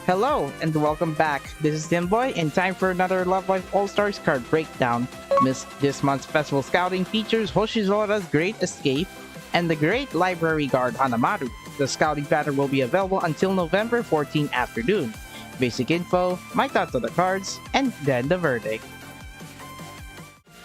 Hello and welcome back. This is TinBoy and time for another Love Life All-Stars card breakdown. This month's festival scouting features Hoshizora's Great Escape and the Great Library Guard Hanamaru. The scouting pattern will be available until November 14 afternoon. Basic info, my thoughts on the cards, and then the verdict.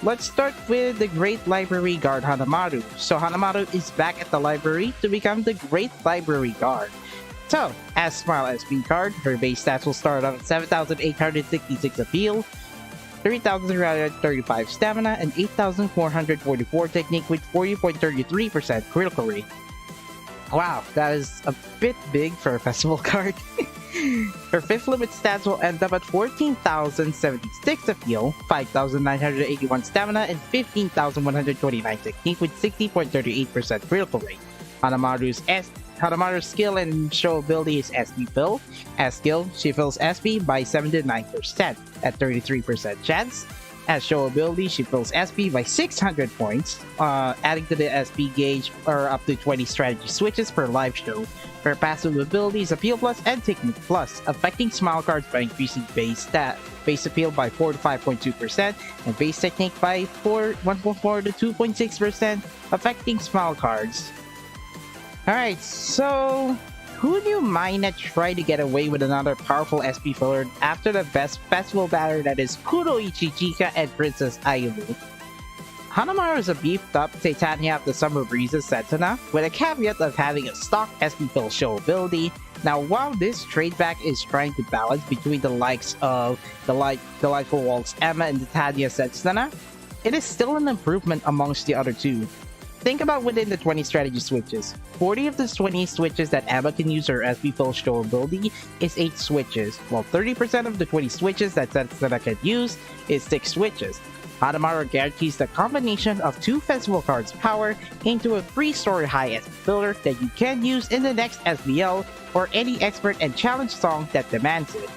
Let's start with the Great Library Guard Hanamaru. So Hanamaru is back at the library to become the Great Library Guard. So, as Smile SP card, her base stats will start off at 7,866 appeal, 3,335 stamina, and 8,444 technique with 40.33% critical rate. Wow, that is a bit big for a festival card. Her 5th limit stats will end up at 14,076 appeal, 5,981 stamina, and 15,129 technique with 60.38% critical rate. Hanamaru's skill and show ability is SP fill. As skill, she fills SP by 79% at 33% chance. As show ability, she fills SP by 600 points, adding to the SP gauge or up to 20 strategy switches per live show. Her passive ability is Appeal Plus and Technique Plus, affecting Smile cards by increasing base appeal by 4 to 5.2% and base technique by 1.4 to 2.6%, affecting Smile cards. Alright, so who do you mind that try to get away with another powerful SP filler after the best festival batter that is Kuroichi Chika and Princess Ayumu? Hanamaru is a beefed up Titania of the Summer Breezes Sentana, with a caveat of having a stock SP fill show ability. Now, while this trade back is trying to balance between the likes of the Delightful Waltz Emma and Titania Setsuna, it is still an improvement amongst the other two. Think about within the 20 strategy switches. 40 of the 20 switches that Emma can use her SP fill show ability is 8 switches, while 30% of the 20 switches that Setsuna can use is 6 switches. Hanamaru guarantees the combination of 2 festival cards power into a 3-story high SP filler that you can use in the next SBL or any expert and challenge song that demands it.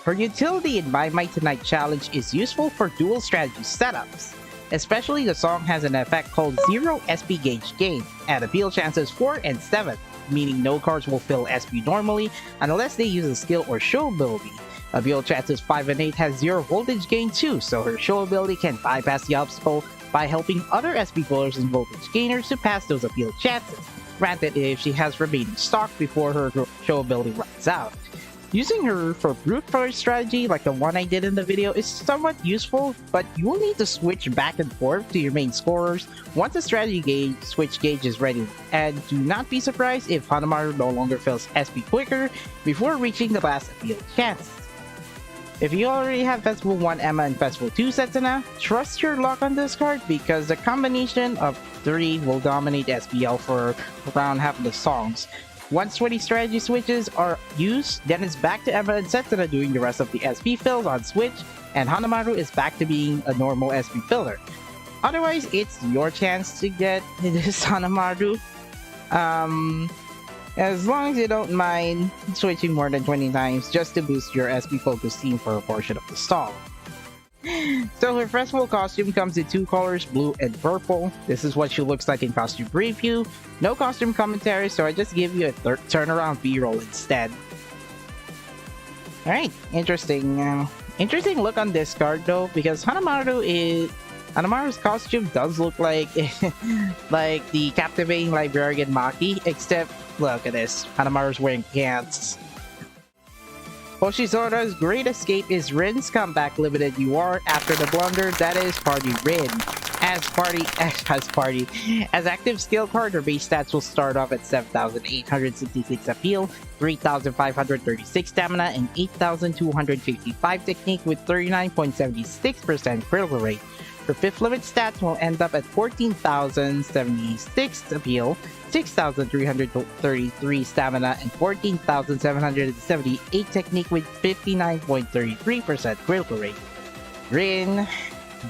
Her utility in My Might Tonight challenge is useful for dual strategy setups. Especially the song has an effect called Zero SP Gauge Gain at appeal chances 4 and 7, meaning no cards will fill SP normally unless they use a skill or show ability. Appeal chances 5 and 8 has 0 voltage gain too, so her show ability can bypass the obstacle by helping other SP fillers and voltage gainers to pass those appeal chances, granted if she has remaining stock before her show ability runs out. Using her for brute force strategy like the one I did in the video is somewhat useful, but you will need to switch back and forth to your main scorers once the strategy switch gauge is ready, and do not be surprised if Hanamaru no longer fills SP quicker before reaching the last appeal chance. If you already have Festival 1 Emma and Festival 2 Setsuna, trust your luck on this card because the combination of 3 will dominate SPL for around half of the songs. Once 20 strategy switches are used, then it's back to Emma and Setsuna doing the rest of the SP fills on Switch, and Hanamaru is back to being a normal SP filler. Otherwise, it's your chance to get this Hanamaru. As long as you don't mind switching more than 20 times just to boost your SP focus team for a portion of the song. So her festival costume comes in 2 colors, blue and purple. This is what she looks like in costume preview. No costume commentary, so I just give you a turnaround B-roll instead. Alright, interesting. Interesting look on this card though, because Hanamaru's costume does look like like the captivating librarian Maki, except look at this. Hanamaru's wearing pants. Hoshizora's Great Escape is Rin's comeback limited UR after the blunder that is Party Rin. As active skill card, her base stats will start off at 7,866 appeal, 3,536 stamina, and 8,255 technique with 39.76% critical rate. Her 5th limit stats will end up at 14,076 appeal, 6,333 stamina, and 14,778 technique with 59.33% critical rate. Rin,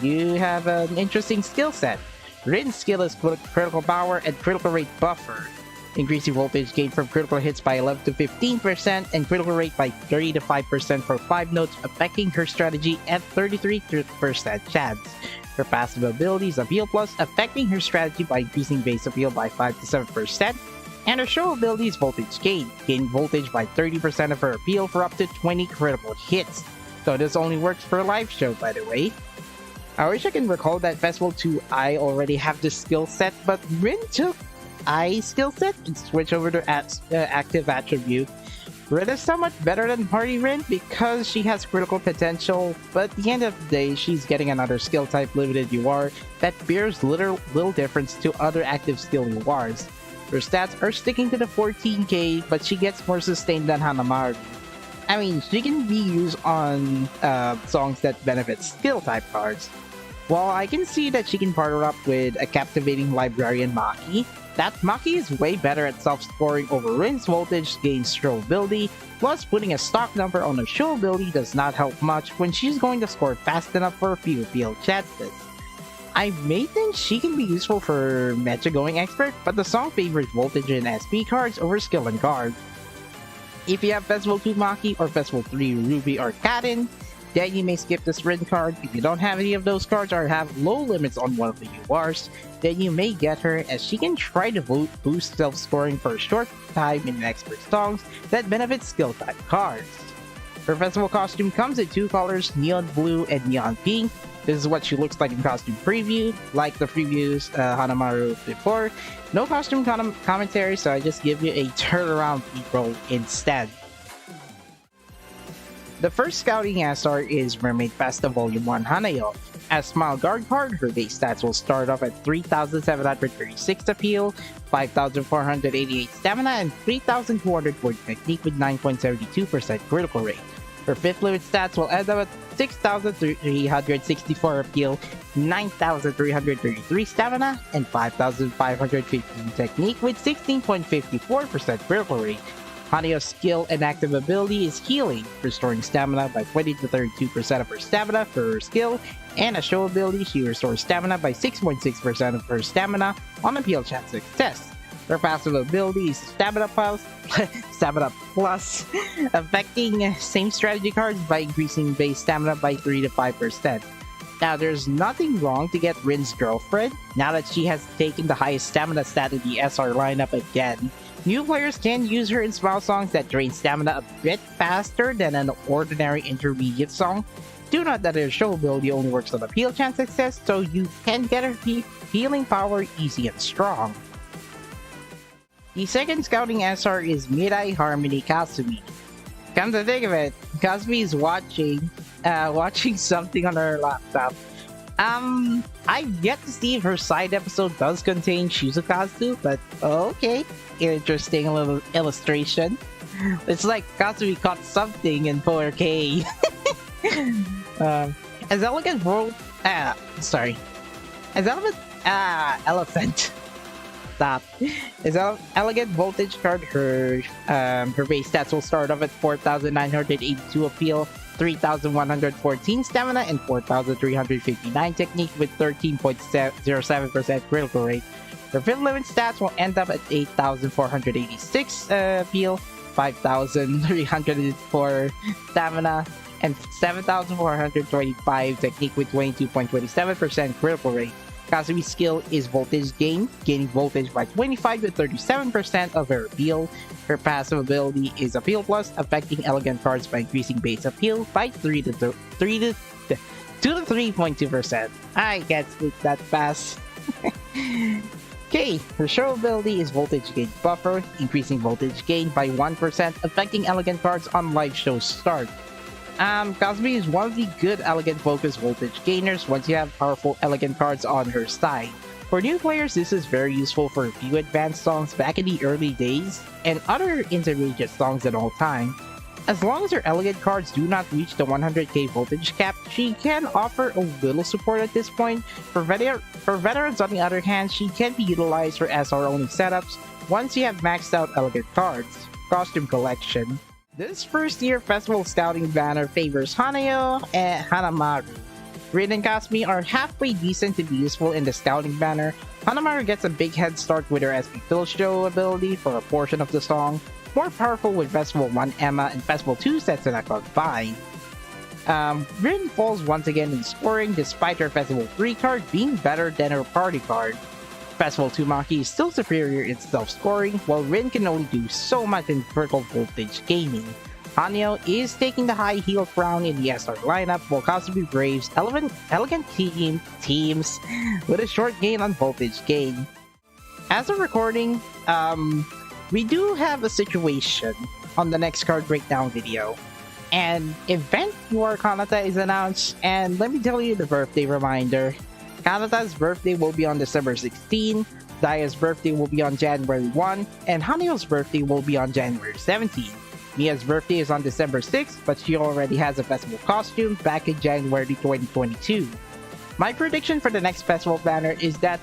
you have an interesting skill set. Rin's skill is critical power and critical rate buffer, increasing voltage gain from critical hits by 11 to 15% and critical rate by 30 to 5% for 5 notes, affecting her strategy at 33% chance. Her passive ability is Appeal Plus, affecting her strategy by increasing base appeal by 5 to 7%, And her show ability is Voltage Gain. Gain voltage by 30% of her appeal for up to 20 critical hits. So this only works for a live show, by the way. I wish I can recall that Festival 2 I already have this skill set, but Rin took I skill set and switch over to active attribute. Rin is somewhat better than Party Rin because she has critical potential, but at the end of the day, she's getting another skill type limited UR that bears little difference to other active skill URs. Her stats are sticking to the 14k, but she gets more sustained than Hanamaru. I mean, she can be used on songs that benefit skill type cards. While I can see that she can partner up with a captivating librarian Maki, that Maki is way better at self-scoring over Rin's Voltage Gain's show ability, plus putting a stock number on her show ability does not help much when she's going to score fast enough for a few field chances. I may think she can be useful for Meta Going Expert, but the song favors Voltage and SP cards over Skill and Guard. If you have Festival 2 Maki or Festival 3 Ruby or Karin, then you may skip this Rin card. If you don't have any of those cards or have low limits on one of the URs, then you may get her as she can try to boost self-scoring for a short time in expert songs that benefit skill type cards. Her festival costume comes in two colors, neon blue and neon pink. This is what she looks like in costume preview, like the previous Hanamaru before. No costume commentary, so I just give you a turnaround roll instead. The first scouting SR is Mermaid Festa Volume 1 Hanayo. As Smile Guard card, her base stats will start off at 3,736 appeal, 5,488 stamina, and 3,240 technique with 9.72% critical rate. Her 5th limit stats will end up at 6,364 appeal, 9,333 stamina, and 5,515 technique with 16.54% critical rate. Hanayo's skill and active ability is Healing, restoring stamina by 20 to 32% of her stamina for her skill, and a show ability, she restores stamina by 6.6% of her stamina on appeal chance success. Her passive ability is Stamina Plus, affecting same strategy cards by increasing base stamina by 3 to 5%. Now, there's nothing wrong to get Rin's girlfriend, now that she has taken the highest stamina stat in the SR lineup again. New players can use her in Smile songs that drain stamina a bit faster than an ordinary intermediate song. Do note that her show ability only works on appeal chance success, so you can get her healing power easy and strong. The second scouting SR is Mirai Harmony Kasumi. Come to think of it, Kasumi is watching something on her laptop. I've yet to see if her side episode does contain Shizukazu, but okay. Interesting little illustration. It's like Kasumi caught something in 4K. As Elegant World... Elephant. Stop. As Elegant Voltage card, her base stats will start off at 4,982 appeal, 3,114 stamina, and 4,359 technique with 13.07% critical rate. Her 5th limit stats will end up at 8,486 appeal, 5,304 stamina, and 7,425 technique with 22.27% critical rate. Kasumi's skill is Voltage Gain, gaining voltage by 25 to 37% of her appeal. Her passive ability is Appeal Plus, affecting elegant cards by increasing base appeal by 2 to 3.2%. I can't speak that fast. Okay, her show ability is Voltage Gain Buffer, increasing voltage gain by 1%, affecting elegant cards on live show start. Kasumi is one of the good elegant focus voltage gainers once you have powerful elegant cards on her side. For new players, this is very useful for a few advanced songs back in the early days, and other intermediate songs at all time. As long as her elegant cards do not reach the 100k voltage cap, she can offer a little support at this point. For veterans on the other hand, she can be utilized for SR only setups once you have maxed out elegant cards. Costume Collection. This first year festival scouting banner favors Hanayo and Hanamaru. Rin and Kasumi are halfway decent to be useful in the scouting banner. Hanamaru gets a big head start with her SP Fill Show ability for a portion of the song, more powerful with Festival 1 Emma and Festival 2 Setsuna combined. Rin falls once again in scoring despite her Festival 3 card being better than her party card. Festival 2 Maki is still superior in self-scoring, while Rin can only do so much in vertical voltage gaming. Hanayo is taking the high heel crown in the SR lineup, while Kasumi braves elegant teams with a short gain on voltage gain. As of recording, we do have a situation on the next card breakdown video. An event for Kanata is announced, and let me tell you the birthday reminder. Kanata's birthday will be on December 16, Daya's birthday will be on January 1, and Hanayo's birthday will be on January 17. Mia's birthday is on December 6th, but she already has a festival costume back in January 2022. My prediction for the next festival banner is that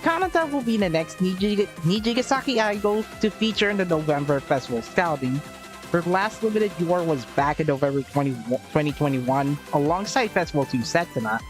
Kanata will be the next Nijigasaki idol to feature in the November festival scouting. Her last limited UR was back in November 2021 alongside Festival 2 Setsuna.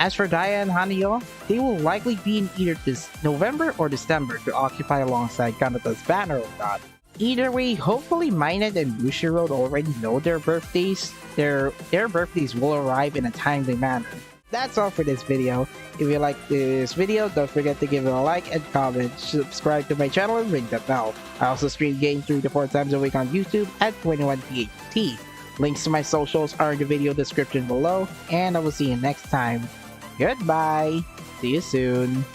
As for Daya and Hanayo, they will likely be in either this November or December to occupy alongside Kanata's banner of God. Either way, hopefully Minot and Bushiroad already know their birthdays. Their birthdays will arrive in a timely manner. That's all for this video. If you like this video, don't forget to give it a like and comment, subscribe to my channel, and ring the bell. I also stream games 3 to 4 times a week on YouTube at 21PHT. Links to my socials are in the video description below, and I will see you next time. Goodbye! See you soon!